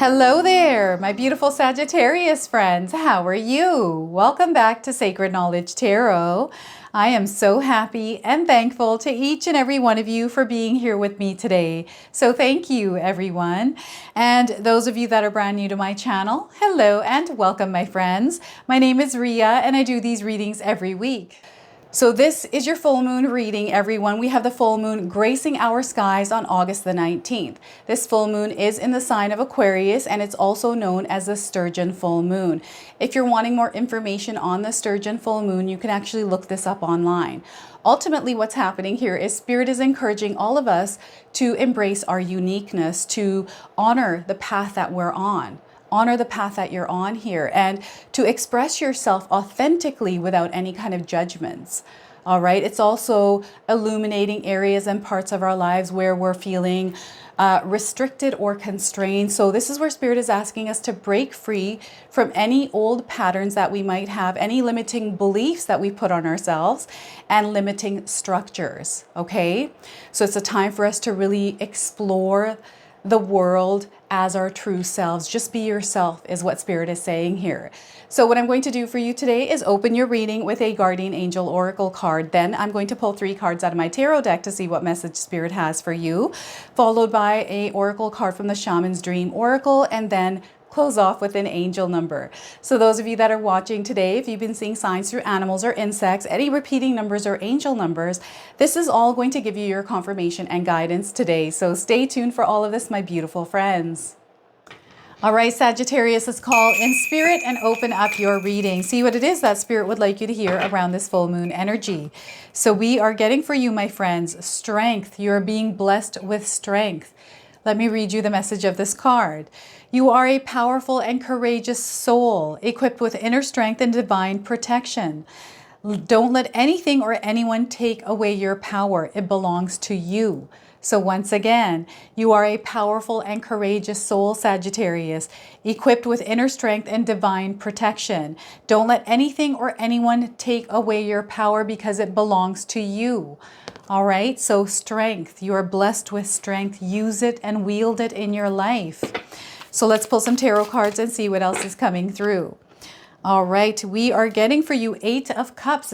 Hello there, my beautiful Sagittarius friends. How are you? Welcome back to Sacred Knowledge Tarot. I am so happy and thankful to each and every one of you for being here with me today. So thank you, everyone. And those of you that are brand new to my channel, hello and welcome, my friends. My name is Ria and I do these readings every week. So this is your full moon reading, everyone. We have the full moon gracing our skies on August the 19th. This full moon is in the sign of Aquarius, and it's also known as the Sturgeon full moon. If you're wanting more information on the Sturgeon full moon, you can actually look this up online. Ultimately, what's happening here is Spirit is encouraging all of us to embrace our uniqueness, to honor the path that we're on. Honor the path that you're on here and to express yourself authentically without any kind of judgments. All right. It's also illuminating areas and parts of our lives where we're feeling restricted or constrained. So this is where Spirit is asking us to break free from any old patterns that we might have, any limiting beliefs that we put on ourselves and limiting structures. Okay. So it's a time for us to really explore the world as our true selves. Just be yourself is what Spirit is saying here. So what I'm going to do for you today is open your reading with a Guardian Angel Oracle card. Then I'm going to pull 3 cards out of my tarot deck to see what message Spirit has for you, followed by a Oracle card from the Shaman's Dream Oracle, and then close off with an angel number. So those of you that are watching today, if you've been seeing signs through animals or insects, any repeating numbers or angel numbers, this is all going to give you your confirmation and guidance today. So stay tuned for all of this, my beautiful friends. All right, Sagittarius, let's call in Spirit and open up your reading. See what it is that Spirit would like you to hear around this full moon energy. So we are getting for you, my friends, strength. You're being blessed with strength. Let me read you the message of this card. You are a powerful and courageous soul, equipped with inner strength and divine protection. Don't let anything or anyone take away your power. It belongs to you. So once again, you are a powerful and courageous soul, Sagittarius, equipped with inner strength and divine protection. Don't let anything or anyone take away your power because it belongs to you. All right, so strength. You are blessed with strength. Use it and wield it in your life. So let's pull some tarot cards and see what else is coming through. All right, we are getting for you 8 of Cups.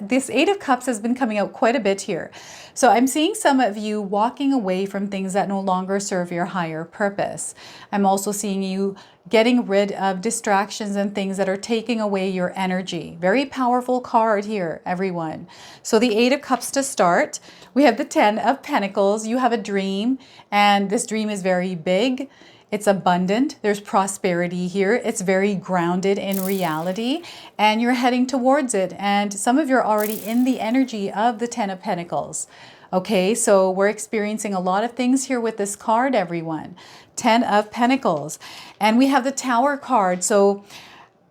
This 8 of Cups has been coming out quite a bit here. So I'm seeing some of you walking away from things that no longer serve your higher purpose. I'm also seeing you getting rid of distractions and things that are taking away your energy. Very powerful card here, everyone. So the 8 of Cups to start. We have the 10 of Pentacles. You have a dream, and this dream is very big. It's abundant. There's prosperity here. It's very grounded in reality, and you're heading towards it. And some of you are already in the energy of the 10 of Pentacles. Okay, so we're experiencing a lot of things here with this card, everyone. 10 of Pentacles. And we have the Tower card. So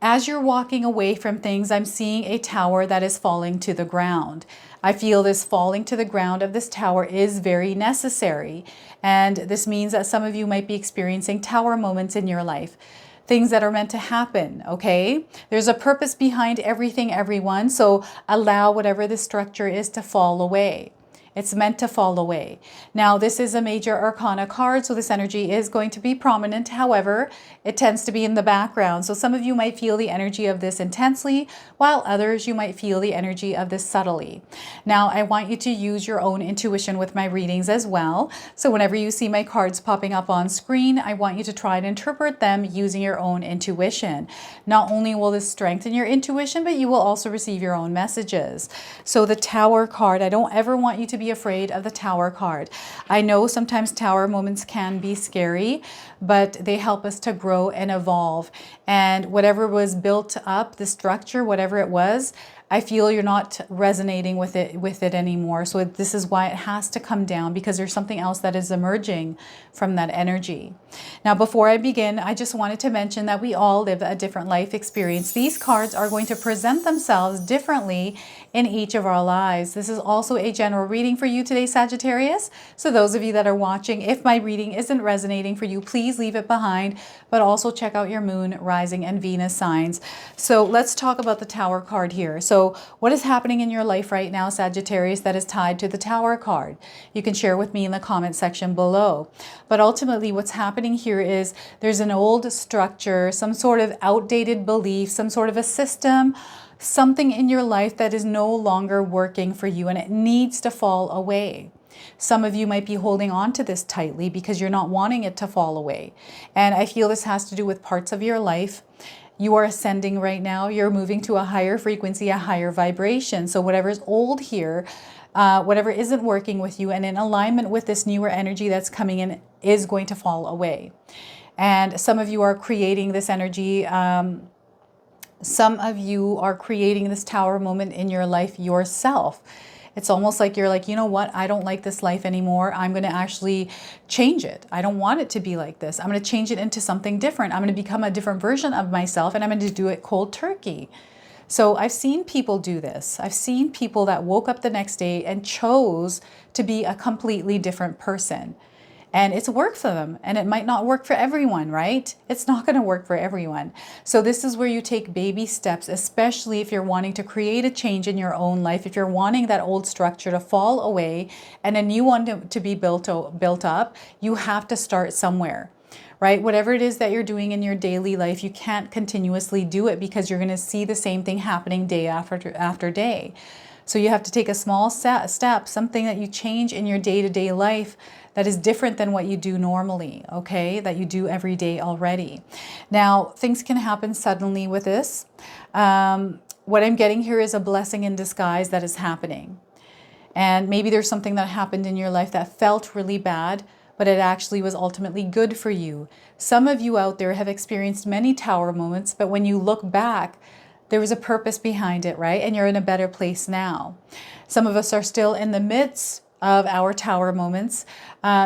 as you're walking away from things, I'm seeing a tower that is falling to the ground. I feel this falling to the ground of this tower is very necessary. And this means that some of you might be experiencing tower moments in your life. Things that are meant to happen, okay? There's a purpose behind everything, everyone. So allow whatever the structure is to fall away. It's meant to fall away. Now, this is a major arcana card, so this energy is going to be prominent. However, it tends to be in the background. So some of you might feel the energy of this intensely, while others, you might feel the energy of this subtly. Now, I want you to use your own intuition with my readings as well. So whenever you see my cards popping up on screen, I want you to try and interpret them using your own intuition. Not only will this strengthen your intuition, but you will also receive your own messages. So the Tower card, I don't ever want you to be afraid of the Tower card. I know sometimes tower moments can be scary, but they help us to grow and evolve. And whatever was built up, the structure, whatever it was, I feel you're not resonating with it anymore. So this is why it has to come down, because there's something else that is emerging from that energy. Now, before I begin, I just wanted to mention that we all live a different life experience. These cards are going to present themselves differently in each of our lives. This is also a general reading for you today, Sagittarius. So those of you that are watching, if my reading isn't resonating for you, please leave it behind, but also check out your moon, rising, and Venus signs. So let's talk about the Tower card here. So So what is happening in your life right now, Sagittarius, that is tied to the Tower card? You can share with me in the comment section below. But ultimately what's happening here is there's an old structure, some sort of outdated belief, some sort of a system, something in your life that is no longer working for you, and it needs to fall away. Some of you might be holding on to this tightly because you're not wanting it to fall away. And I feel this has to do with parts of your life. You are ascending right now. You're moving to a higher frequency, a higher vibration. So whatever's old here, whatever isn't working with you and in alignment with this newer energy that's coming in is going to fall away. And some of you are creating this energy. Some of you are creating this Tower moment in your life yourself. It's almost like you're like, you know what? I don't like this life anymore. I'm going to actually change it. I don't want it to be like this. I'm going to change it into something different. I'm going to become a different version of myself, and I'm going to do it cold turkey. So I've seen people do this. I've seen people that woke up the next day and chose to be a completely different person. And it's worked for them, and it might not work for everyone, right? It's not going to work for everyone. So this is where you take baby steps, especially if you're wanting to create a change in your own life, if you're wanting that old structure to fall away and a new one to be built up, you have to start somewhere, right? Whatever it is that you're doing in your daily life, you can't continuously do it because you're going to see the same thing happening day after day. So you have to take a small step, something that you change in your day-to-day life that is different than what you do normally, okay? That you do every day already. Now, things can happen suddenly with this. What I'm getting here is a blessing in disguise that is happening. And maybe there's something that happened in your life that felt really bad, but it actually was ultimately good for you. Some of you out there have experienced many Tower moments, but when you look back, there was a purpose behind it, right? And you're in a better place now. Some of us are still in the midst of our Tower moments,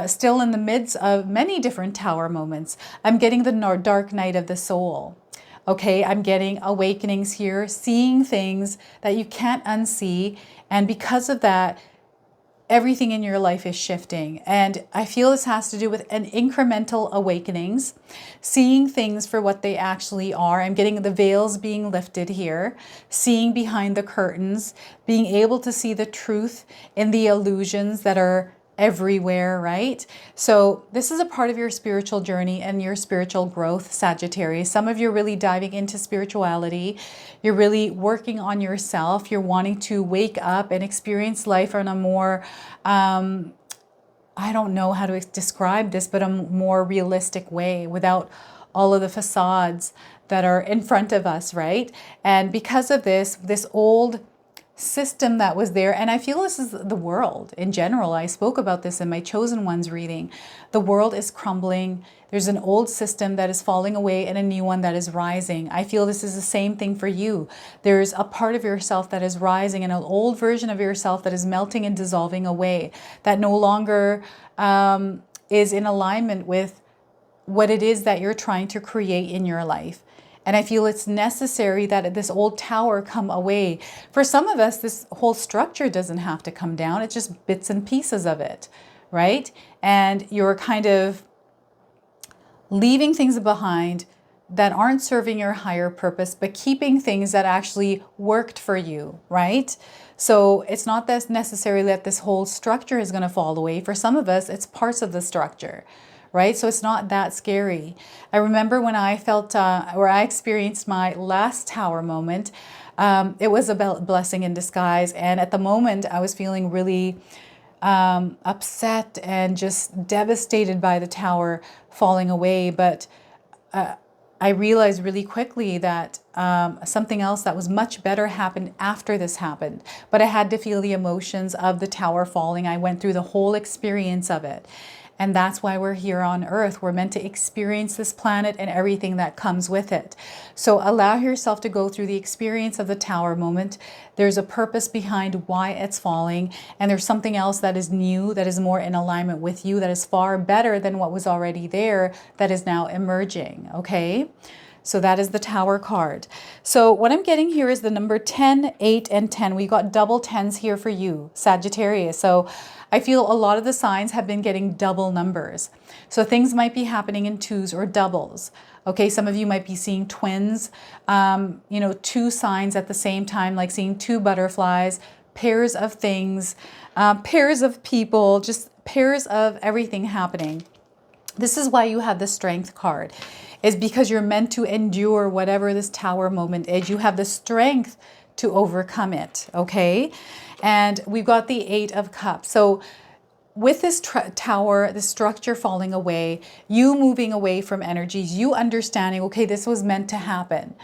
still in the midst of many different Tower moments. I'm getting the dark night of the soul. Okay, I'm getting awakenings here, seeing things that you can't unsee. And because of that, everything in your life is shifting. And I feel this has to do with an incremental awakenings, seeing things for what they actually are. I'm getting the veils being lifted here, seeing behind the curtains, being able to see the truth in the illusions that are everywhere, right? So this is a part of your spiritual journey and your spiritual growth, Sagittarius. Some of you are really diving into spirituality. You're really working on yourself. You're wanting to wake up and experience life in a more, I don't know how to describe this, but a more realistic way without all of the facades that are in front of us, right? And because of this old system that was there, and I feel this is the world in general. I spoke about this in my Chosen Ones reading. The world is crumbling. There's an old system that is falling away and a new one that is rising. I feel this is the same thing for you. There's a part of yourself that is rising and an old version of yourself that is melting and dissolving away, that no longer is in alignment with what it is that you're trying to create in your life. And I feel it's necessary that this old tower come away. For some of us, this whole structure doesn't have to come down. It's just bits and pieces of it, right? And you're kind of leaving things behind that aren't serving your higher purpose, but keeping things that actually worked for you, right? So it's not that necessarily that this whole structure is going to fall away. For some of us, it's parts of the structure, right? So it's not that scary. I remember when I felt, or I experienced my last Tower moment, it was a blessing in disguise. And at the moment, I was feeling really upset and just devastated by the Tower falling away. But I realized really quickly that something else that was much better happened after this happened. But I had to feel the emotions of the Tower falling. I went through the whole experience of it. And that's why we're here on Earth. We're meant to experience this planet and everything that comes with it. So allow yourself to go through the experience of the Tower moment. There's a purpose behind why it's falling. And there's something else that is new, that is more in alignment with you, that is far better than what was already there, that is now emerging, okay? So that is the Tower card. So what I'm getting here is the number 10, 8, and 10. We got double 10s here for you, Sagittarius. So I feel a lot of the signs have been getting double numbers. So things might be happening in twos or doubles. Okay, some of you might be seeing twins, you know, two signs at the same time, like seeing two butterflies, pairs of things, pairs of people, just pairs of everything happening. This is why you have the Strength card, is because you're meant to endure whatever this Tower moment is. You have the strength to overcome it, okay? And we've got the Eight of Cups. So with this Tower, the structure falling away, you moving away from energies, you understanding, okay, this was meant to happen.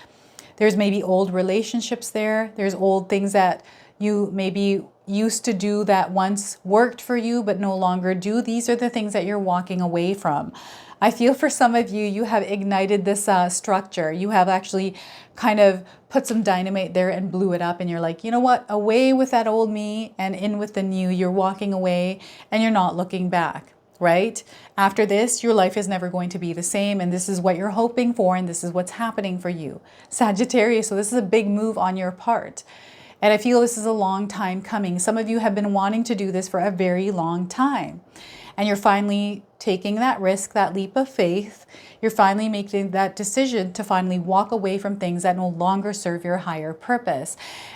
There's maybe old relationships there. There's old things that you maybe used to do that once worked for you but no longer do. These are the things that you're walking away from. I feel for some of you, you have ignited this structure. You have actually kind of put some dynamite there and blew it up, and you're like, you know what, away with that old me and in with the new. You're walking away and you're not looking back, right? After this, your life is never going to be the same, and this is what you're hoping for, and this is what's happening for you, Sagittarius. So this is a big move on your part. And I feel this is a long time coming. Some of you have been wanting to do this for a very long time. And you're finally taking that risk, that leap of faith. You're finally making that decision to finally walk away from things that no longer serve your higher purpose.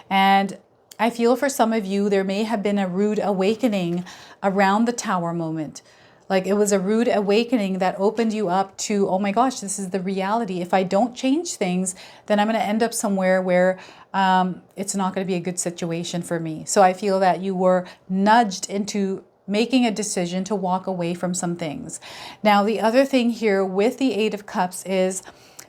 And I feel for some of you, there may have been a rude awakening around the Tower moment. Like it was a rude awakening that opened you up to, oh my gosh, this is the reality. If I don't change things, then I'm going to end up somewhere where it's not going to be a good situation for me. So I feel that you were nudged into making a decision to walk away from some things. Now, the other thing here with the Eight of Cups is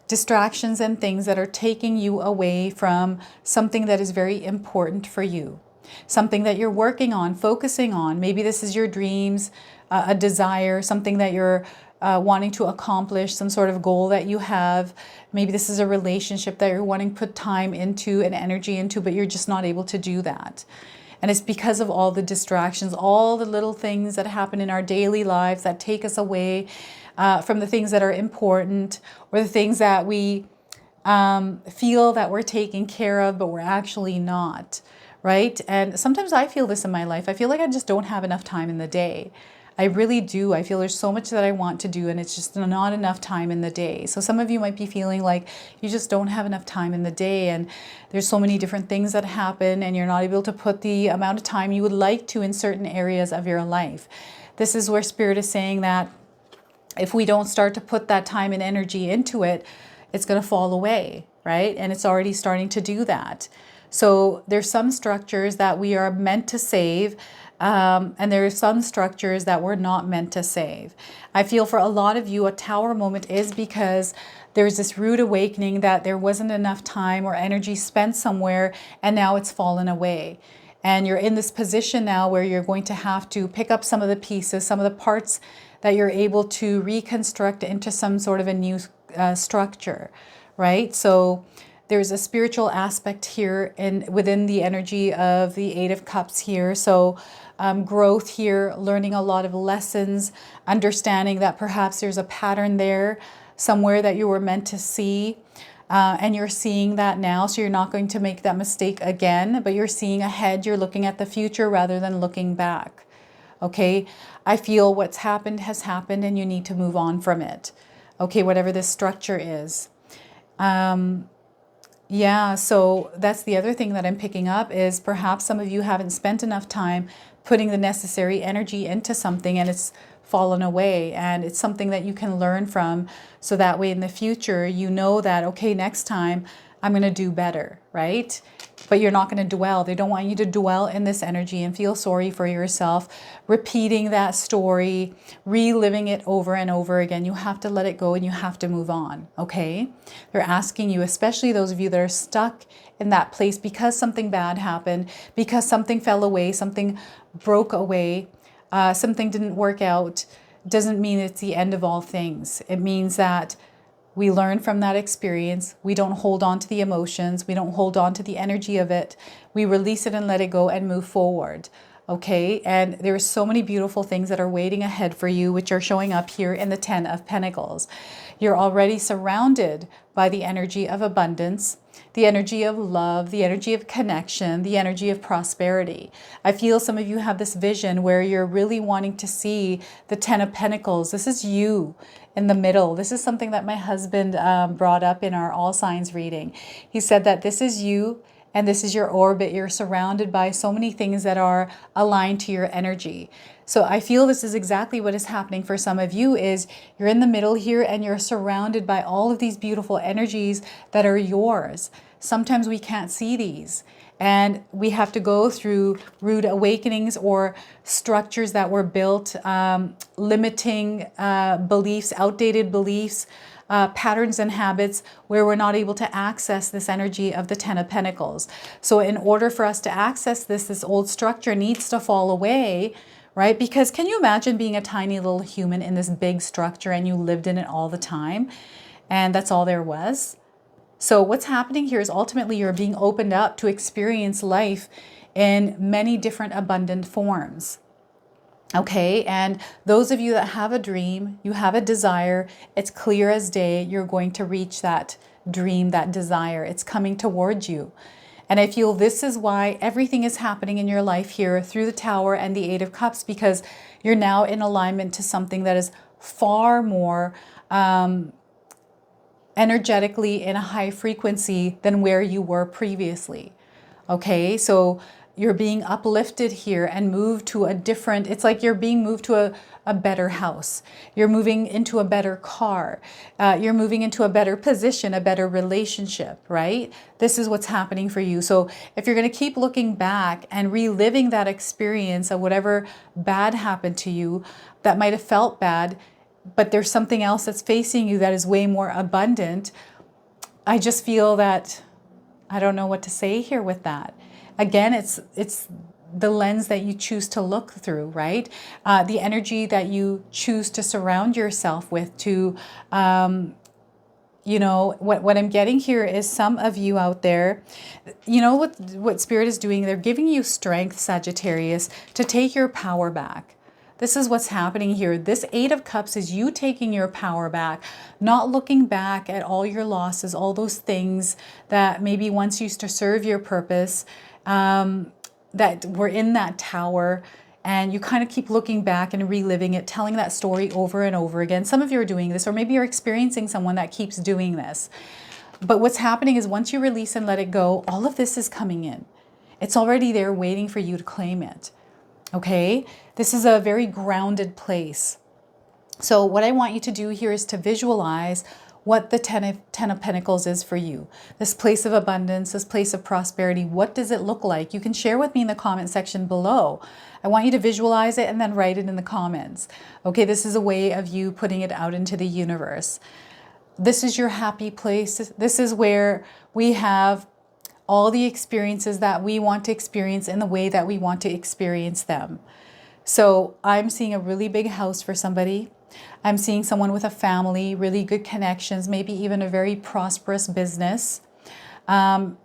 distractions and things that are taking you away from something that is very important for you. Something that you're working on, focusing on. Maybe this is your dreams, a desire, something that you're wanting to accomplish, some sort of goal that you have. Maybe this is a relationship that you're wanting to put time into and energy into, but you're just not able to do that. And it's because of all the distractions, all the little things that happen in our daily lives that take us away from the things that are important, or the things that we feel that we're taking care of, but we're actually not, right? And sometimes I feel this in my life. I feel like I just don't have enough time in the day. I really do. I feel there's so much that I want to do, and it's just not enough time in the day. So some of you might be feeling like you just don't have enough time in the day, and there's so many different things that happen, and you're not able to put the amount of time you would like to in certain areas of your life. This is where Spirit is saying that if we don't start to put that time and energy into it, it's going to fall away, right? And it's already starting to do that. So there's some structures that we are meant to save, and there are some structures that we're not meant to save. I feel for a lot of you, a Tower moment is because there's this rude awakening that there wasn't enough time or energy spent somewhere, and now it's fallen away. And you're in this position now where you're going to have to pick up some of the pieces, some of the parts that you're able to reconstruct into some sort of a new structure, right? So there's a spiritual aspect here within the energy of the Eight of Cups here. So growth here, learning a lot of lessons, understanding that perhaps there's a pattern there somewhere that you were meant to see, and you're seeing that now. So you're not going to make that mistake again, but you're seeing ahead. You're looking at the future rather than looking back. Okay, I feel what's happened has happened, and you need to move on from it. Okay, whatever this structure is. Yeah, so that's the other thing that I'm picking up is perhaps some of you haven't spent enough time putting the necessary energy into something, and it's fallen away, and it's something that you can learn from, so that way in the future you know that, okay, next time I'm going to do better, right? But you're not going to dwell. They don't want you to dwell in this energy and feel sorry for yourself, repeating that story, reliving it over and over again. You have to let it go, and you have to move on, okay? They're asking you, especially those of you that are stuck in that place because something bad happened, because something fell away, something broke away, something didn't work out, doesn't mean it's the end of all things. It means that we learn from that experience. We don't hold on to the emotions. We don't hold on to the energy of it. We release it and let it go and move forward. Okay, and there are so many beautiful things that are waiting ahead for you, which are showing up here in the Ten of Pentacles. You're already surrounded by the energy of abundance. the energy of love, the energy of connection, the energy of prosperity. I feel some of you have this vision where you're really wanting to see the Ten of Pentacles. This is you in the middle. This is something that my husband brought up in our all signs reading. He said that this is you and this is your orbit. You're surrounded by so many things that are aligned to your energy. So I feel this is exactly what is happening for some of you, is you're in the middle here and you're surrounded by all of these beautiful energies that are yours. Sometimes we can't see these, and we have to go through rude awakenings or structures that were built, limiting beliefs, outdated beliefs, patterns and habits where we're not able to access this energy of the Ten of Pentacles. So in order for us to access this old structure needs to fall away, right? Because can you imagine being a tiny little human in this big structure and you lived in it all the time and that's all there was? So what's happening here is ultimately you're being opened up to experience life in many different abundant forms. Okay, and those of you that have a dream, you have a desire, it's clear as day, you're going to reach that dream, that desire. It's coming towards you. And I feel this is why everything is happening in your life here through the Tower and the Eight of Cups, because you're now in alignment to something that is far more energetically in a high frequency than where you were previously. Okay, so you're being uplifted here and moved to a different, it's like you're being moved to a better house. You're moving into a better car. You're moving into a better position, a better relationship, right? This is what's happening for you. So if you're going to keep looking back and reliving that experience of whatever bad happened to you that might have felt bad, but there's something else that's facing you that is way more abundant, I just feel that I don't know what to say here with that. Again, it's the lens that you choose to look through, right? The energy that you choose to surround yourself with to, you know, what I'm getting here is some of you out there, you know what Spirit is doing? They're giving you strength, Sagittarius, to take your power back. This is what's happening here. This Eight of Cups is you taking your power back, not looking back at all your losses, all those things that maybe once used to serve your purpose, that were in that tower, and you kind of keep looking back and reliving it, telling that story over and over again. Some of you are doing this, or maybe you're experiencing someone that keeps doing this. But what's happening is once you release and let it go, all of this is coming in. It's already there waiting for you to claim it. Okay, this is a very grounded place. So what I want you to do here is to visualize what the Ten of Pentacles is for you. This place of abundance, this place of prosperity, what does it look like? You can share with me in the comment section below. I want you to visualize it and then write it in the comments. Okay, this is a way of you putting it out into the universe. This is your happy place. This is where we have all the experiences that we want to experience in the way that we want to experience them. So I'm seeing a really big house for somebody. I'm seeing someone with a family, really good connections, maybe even a very prosperous business, in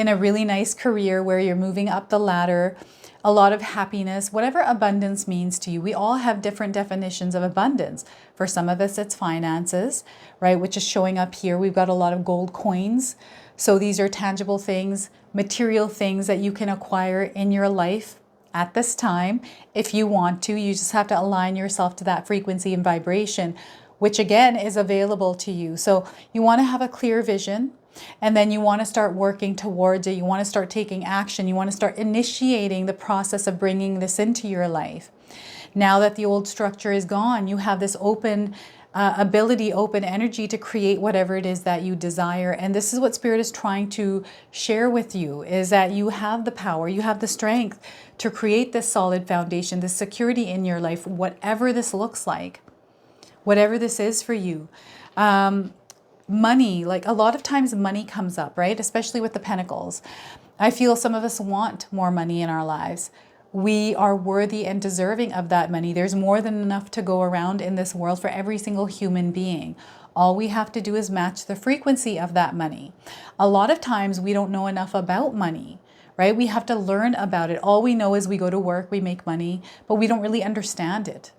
a really nice career where you're moving up the ladder, a lot of happiness, whatever abundance means to you. We all have different definitions of abundance. For some of us, it's finances, right, which is showing up here. We've got a lot of gold coins. So these are tangible things, material things that you can acquire in your life at this time if you want to. You just have to align yourself to that frequency and vibration, which again is available to you. So you want to have a clear vision, and then you want to start working towards it. You want to start taking action. You want to start initiating the process of bringing this into your life. Now that the old structure is gone, you have this open ability, open energy to create whatever it is that you desire. And this is what Spirit is trying to share with you, is that you have the power, you have the strength to create this solid foundation, this security in your life, whatever this looks like, whatever this is for you. Money, like a lot of times money comes up, right? Especially with the Pentacles. I feel some of us want more money in our lives. We are worthy and deserving of that money. There's more than enough to go around in this world for every single human being. All we have to do is match the frequency of that money. A lot of times we don't know enough about money, right? We have to learn about it. All we know is we go to work, we make money, but we don't really understand it,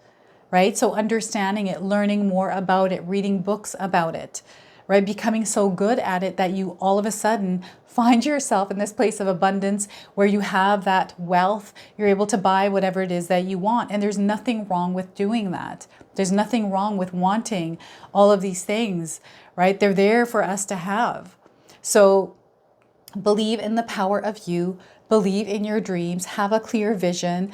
right? So understanding it, learning more about it, reading books about it, right? Becoming so good at it that you all of a sudden find yourself in this place of abundance where you have that wealth. You're able to buy whatever it is that you want. And there's nothing wrong with doing that. There's nothing wrong with wanting all of these things, right? They're there for us to have. So believe in the power of you. Believe in your dreams. Have a clear vision.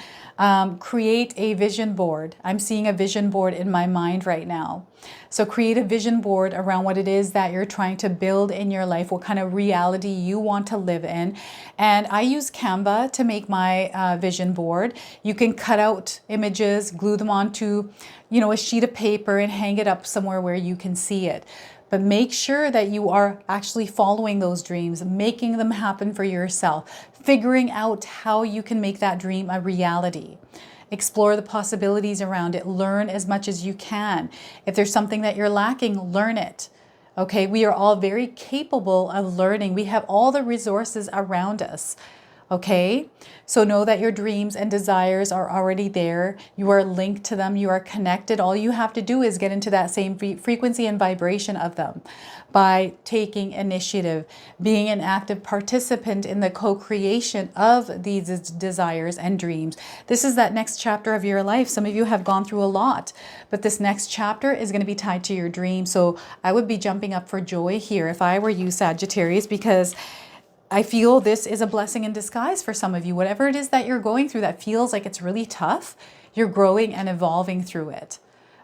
Create a vision board. I'm seeing a vision board in my mind right now. So create a vision board around what it is that you're trying to build in your life, what kind of reality you want to live in. And I use Canva to make my vision board. You can cut out images, glue them onto, a sheet of paper and hang it up somewhere where you can see it. But make sure that you are actually following those dreams, making them happen for yourself, figuring out how you can make that dream a reality. Explore the possibilities around it. Learn as much as you can. If there's something that you're lacking, learn it. Okay, we are all very capable of learning. We have all the resources around us. Okay, so know that your dreams and desires are already there. You are linked to them. You are connected. All you have to do is get into that same frequency and vibration of them by taking initiative, being an active participant in the co-creation of these desires and dreams. This is that next chapter of your life. Some of you have gone through a lot, but this next chapter is going to be tied to your dream. So I would be jumping up for joy here if I were you, Sagittarius, because I feel this is a blessing in disguise for some of you. Whatever it is that you're going through that feels like it's really tough, you're growing and evolving through it.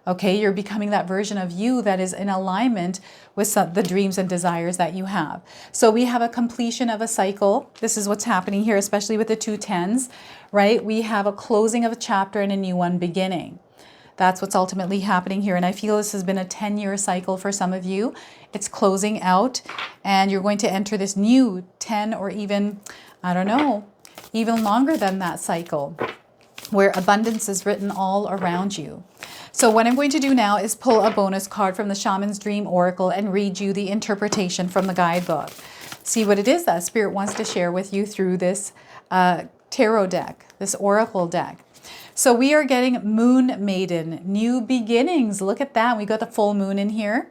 Okay, you're becoming that version of you that is in alignment with the dreams and desires that you have. So we have a completion of a cycle. This is what's happening here, especially with the 2 10s, right? We have a closing of a chapter and a new one beginning. That's what's ultimately happening here. And I feel this has been a 10-year cycle for some of you. It's closing out and you're going to enter this new 10 or even, I don't know, even longer than that cycle where abundance is written all around you. So what I'm going to do now is pull a bonus card from the Shaman's Dream Oracle and read you the interpretation from the guidebook. See what it is that Spirit wants to share with you through this tarot deck, this oracle deck. So we are getting Moon Maiden, new beginnings. Look at that. We got the full moon in here.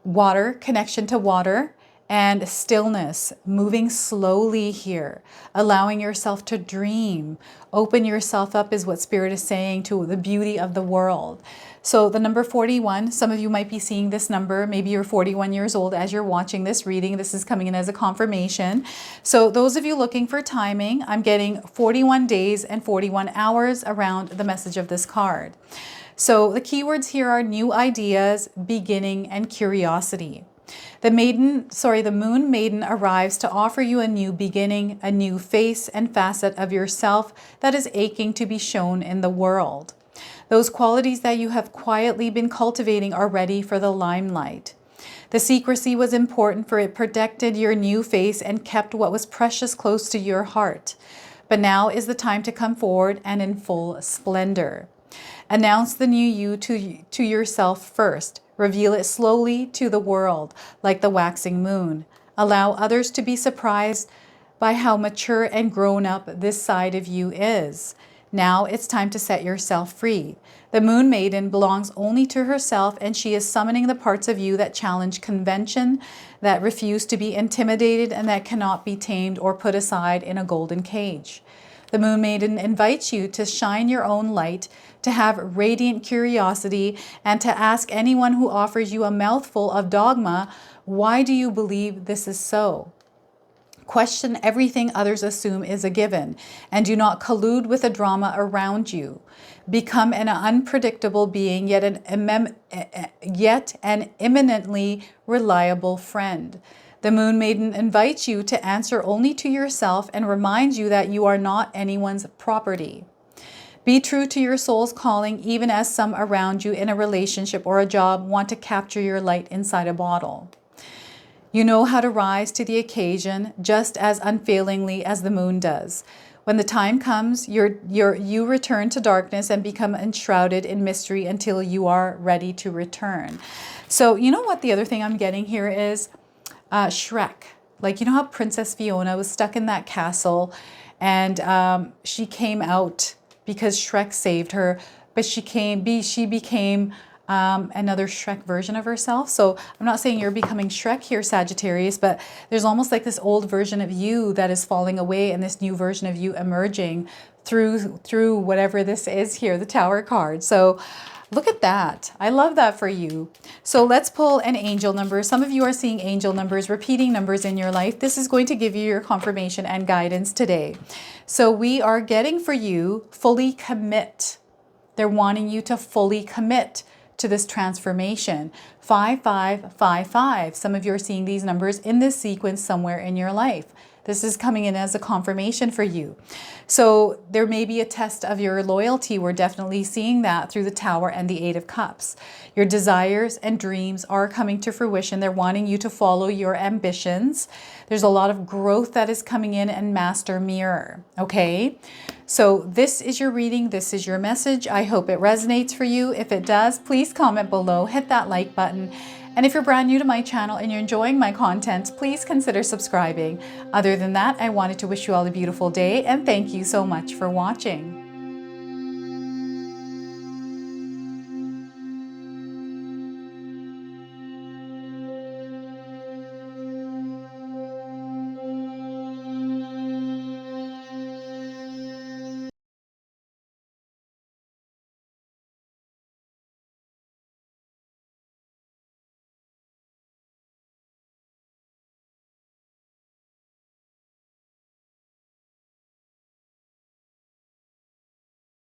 Water, connection to water, and stillness, moving slowly here, allowing yourself to dream. Open yourself up is what Spirit is saying to the beauty of the world. So the number 41, some of you might be seeing this number. Maybe you're 41 years old as you're watching this reading. This is coming in as a confirmation. So those of you looking for timing, I'm getting 41 days and 41 hours around the message of this card. So the keywords here are new ideas, beginning, and curiosity. The Moon Maiden arrives to offer you a new beginning, a new face and facet of yourself that is aching to be shown in the world. Those qualities that you have quietly been cultivating are ready for the limelight. The secrecy was important, for it protected your new face and kept what was precious close to your heart. But now is the time to come forward and in full splendor. Announce the new you to yourself first. Reveal it slowly to the world, like the waxing moon. Allow others to be surprised by how mature and grown up this side of you is. Now it's time to set yourself free. The Moon Maiden belongs only to herself, and she is summoning the parts of you that challenge convention, that refuse to be intimidated, and that cannot be tamed or put aside in a golden cage. The Moon Maiden invites you to shine your own light, to have radiant curiosity, and to ask anyone who offers you a mouthful of dogma, why do you believe this is so? Question everything others assume is a given, and do not collude with the drama around you. Become an unpredictable being, yet an eminently reliable friend. The Moon Maiden invites you to answer only to yourself and reminds you that you are not anyone's property. Be true to your soul's calling, even as some around you in a relationship or a job want to capture your light inside a bottle. You know how to rise to the occasion just as unfailingly as the moon does. When the time comes, you return to darkness and become enshrouded in mystery until you are ready to return. So you know what the other thing I'm getting here is? Shrek. Like, you know how Princess Fiona was stuck in that castle and she came out because Shrek saved her, but she became another Shrek version of herself. So I'm not saying you're becoming Shrek here, Sagittarius, but there's almost like this old version of you that is falling away and this new version of you emerging through whatever this is here, the Tower card. So look at that. I love that for you. So let's pull an angel number. Some of you are seeing angel numbers, repeating numbers in your life. This is going to give you your confirmation and guidance today. So we are getting for you fully commit. They're wanting you to fully commit to this transformation. 5555. Some of you are seeing these numbers in this sequence somewhere in your life. This is coming in as a confirmation for you. So there may be a test of your loyalty. We're definitely seeing that through the Tower and the Eight of Cups. Your desires and dreams are coming to fruition. They're wanting you to follow your ambitions. There's a lot of growth that is coming in and Master Mirror. Okay? So this is your reading. This is your message. I hope it resonates for you. If it does, please comment below, hit that like button. And if you're brand new to my channel and you're enjoying my content, please consider subscribing. Other than that, I wanted to wish you all a beautiful day and thank you so much for watching.